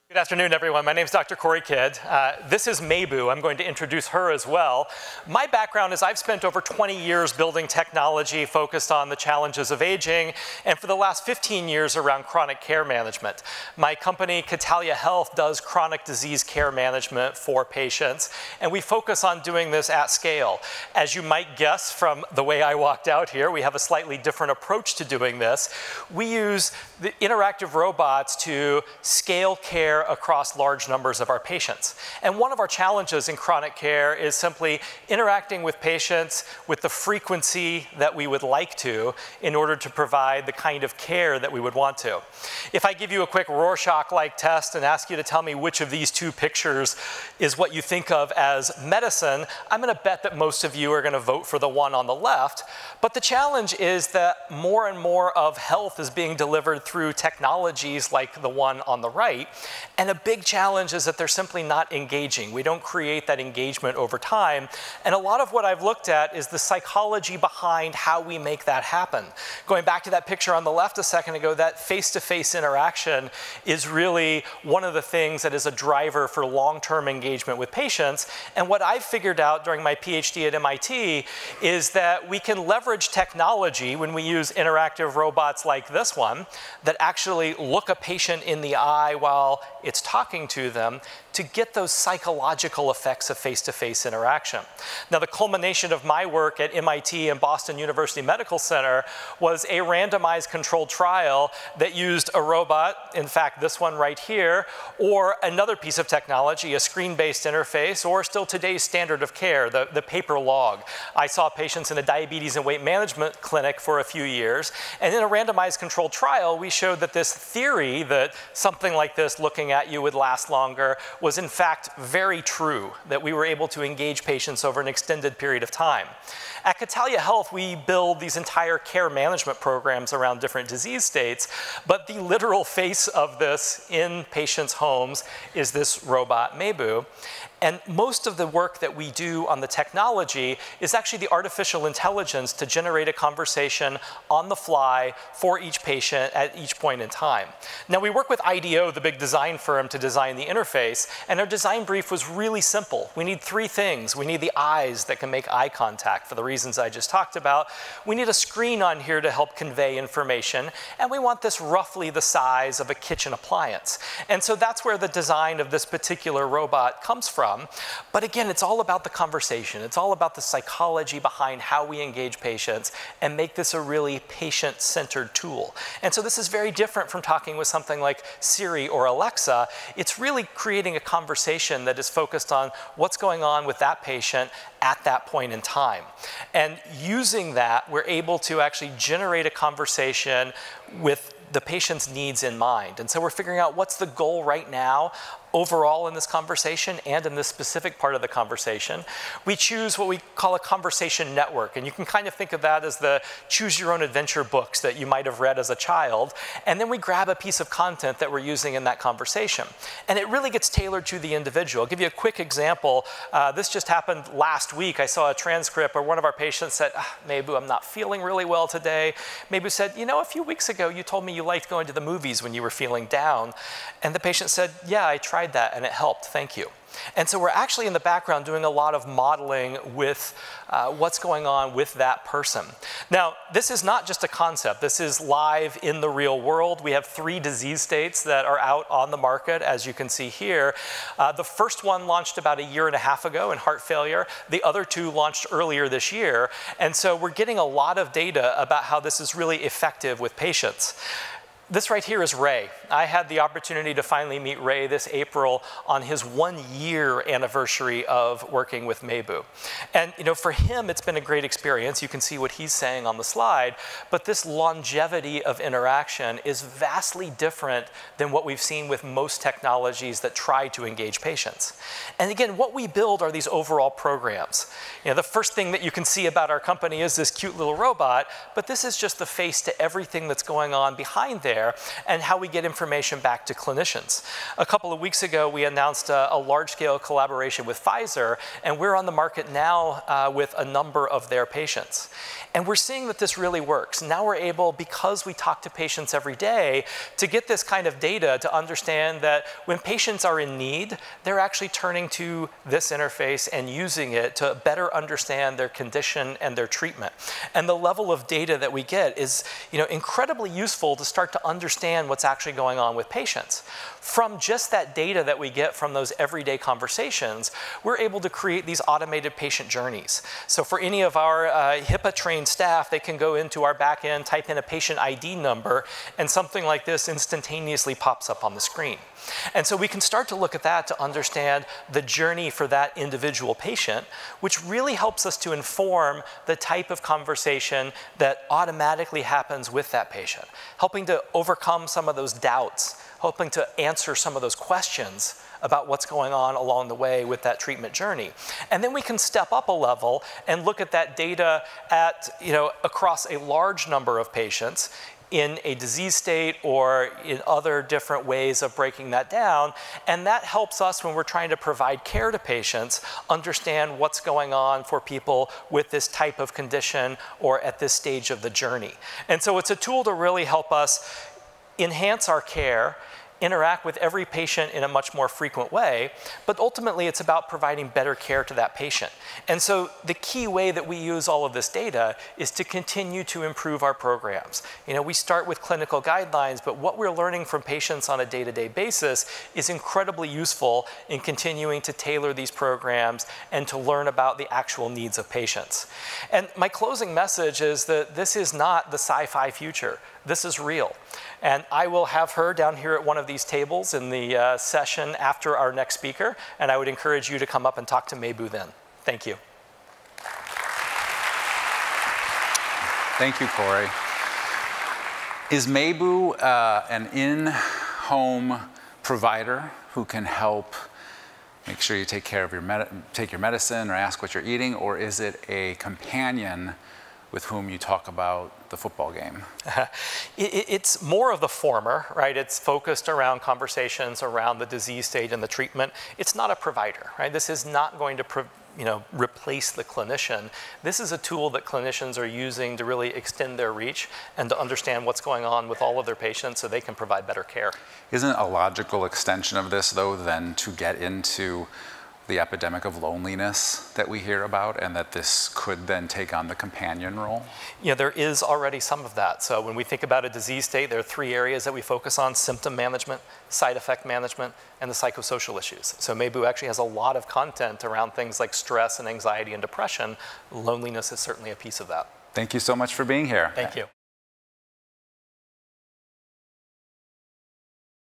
Good afternoon, everyone. My name is Dr. Cory Kidd. This is Mayo. I'm going to introduce her as well. My background is I've spent over 20 years building technology focused on the challenges of aging, and for the last 15 years around chronic care management. My company, Catalia Health, does chronic disease care management for patients, and we focus on doing this at scale. As you might guess from the way I walked out here, we have a slightly different approach to doing this. We use the interactive robots to scale care across large numbers of our patients. And one of our challenges in chronic care is simply interacting with patients with the frequency that we would like to in order to provide the kind of care that we would want to. If I give you a quick Rorschach-like test and ask you to tell me which of these two pictures is what you think of as medicine, I'm going to bet that most of you are going to vote for the one on the left. But the challenge is that more and more of health is being delivered through technologies like the one on the right. And a big challenge is that they're simply not engaging. We don't create that engagement over time. And a lot of what I've looked at is the psychology behind how we make that happen. Going back to that picture on the left a second ago, that face-to-face interaction is really one of the things that is a driver for long-term engagement with patients. And what I've figured out during my PhD at MIT is that we can leverage technology when we use interactive robots like this one that actually look a patient in the eye while it's talking to them to get those psychological effects of face-to-face interaction. Now, the culmination of my work at MIT and Boston University Medical Center was a randomized controlled trial that used a robot, in fact, this one right here, or another piece of technology, a screen-based interface, or still today's standard of care, the paper log. I saw patients in a diabetes and weight management clinic for a few years, and in a randomized controlled trial, we showed that this theory that something like this looking at you would last longer was in fact very true, that we were able to engage patients over an extended period of time. At Catalia Health, we build these entire care management programs around different disease states, but the literal face of this in patients' homes is this robot, Mayo. And most of the work that we do on the technology is actually the artificial intelligence to generate a conversation on the fly for each patient at each point in time. Now, we work with IDEO, the big design firm, to design the interface, and our design brief was really simple. We need three things. We need the eyes that can make eye contact for the reasons I just talked about. We need a screen on here to help convey information, and we want this roughly the size of a kitchen appliance. And so that's where the design of this particular robot comes from. But again, it's all about the conversation. It's all about the psychology behind how we engage patients and make this a really patient-centered tool. And so this is very different from talking with something like Siri or Alexa. It's really creating a conversation that is focused on what's going on with that patient at that point in time. And using that, we're able to actually generate a conversation with the patient's needs in mind. And so we're figuring out what's the goal right now overall in this conversation and in this specific part of the conversation. We choose what we call a conversation network, and you can kind of think of that as the choose your own adventure books that you might have read as a child, and then we grab a piece of content that we're using in that conversation. And it really gets tailored to the individual. I'll give you a quick example. This just happened last week. I saw a transcript where one of our patients said, Mayo, I'm not feeling really well today. Mayo said, you know, a few weeks ago you told me you liked going to the movies when you were feeling down. And the patient said, yeah, I tried that and it helped, thank you. And so we're actually in the background doing a lot of modeling with what's going on with that person. Now, this is not just a concept. This is live in the real world. We have 3 disease states that are out on the market, as you can see here. The first one launched about 1.5 years ago in heart failure. The other 2 launched earlier this year. And so we're getting a lot of data about how this is really effective with patients. This right here is Ray. I had the opportunity to finally meet Ray this April on his 1-year anniversary of working with Mayo. And you know, for him, it's been a great experience. You can see what he's saying on the slide, but this longevity of interaction is vastly different than what we've seen with most technologies that try to engage patients. And again, what we build are these overall programs. You know, the first thing that you can see about our company is this cute little robot, but this is just the face to everything that's going on behind there care, and how we get information back to clinicians. A couple of weeks ago, we announced a large-scale collaboration with Pfizer, and we're on the market now with a number of their patients. And we're seeing that this really works. Now we're able, because we talk to patients every day, to get this kind of data to understand that when patients are in need, they're actually turning to this interface and using it to better understand their condition and their treatment. And the level of data that we get is, incredibly useful to start to understand what's actually going on with patients. From just that data that we get from those everyday conversations, we're able to create these automated patient journeys. So for any of our HIPAA-trained staff, they can go into our back end, type in a patient ID number, and something like this instantaneously pops up on the screen. And so we can start to look at that to understand the journey for that individual patient, which really helps us to inform the type of conversation that automatically happens with that patient, helping to overcome some of those doubts, hoping to answer some of those questions about what's going on along the way with that treatment journey. And then we can step up a level and look at that data at, across a large number of patients in a disease state or in other different ways of breaking that down. And that helps us, when we're trying to provide care to patients, understand what's going on for people with this type of condition or at this stage of the journey. And so it's a tool to really help us enhance our care, interact with every patient in a much more frequent way, but ultimately it's about providing better care to that patient. And so the key way that we use all of this data is to continue to improve our programs. We start with clinical guidelines, but what we're learning from patients on a day-to-day basis is incredibly useful in continuing to tailor these programs and to learn about the actual needs of patients. And my closing message is that this is not the sci-fi future. This is real. And I will have her down here at one of these tables in the session after our next speaker, and I would encourage you to come up and talk to Mayo then. Thank you. Thank you, Cory. Is Mayo an in-home provider who can help make sure you take care of your medicine or ask what you're eating, or is it a companion with whom you talk about the football game? It's more of the former, right? It's focused around conversations around the disease state and the treatment. It's not a provider, right? This is not going to replace the clinician. This is a tool that clinicians are using to really extend their reach and to understand what's going on with all of their patients so they can provide better care. Isn't a logical extension of this, though, then to get into the epidemic of loneliness that we hear about, and that this could then take on the companion role? There is already some of that. So when we think about a disease state, there are 3 areas that we focus on: symptom management, side effect management, and the psychosocial issues. So Mayo actually has a lot of content around things like stress and anxiety and depression. Loneliness is certainly a piece of that. Thank you so much for being here. Thank you.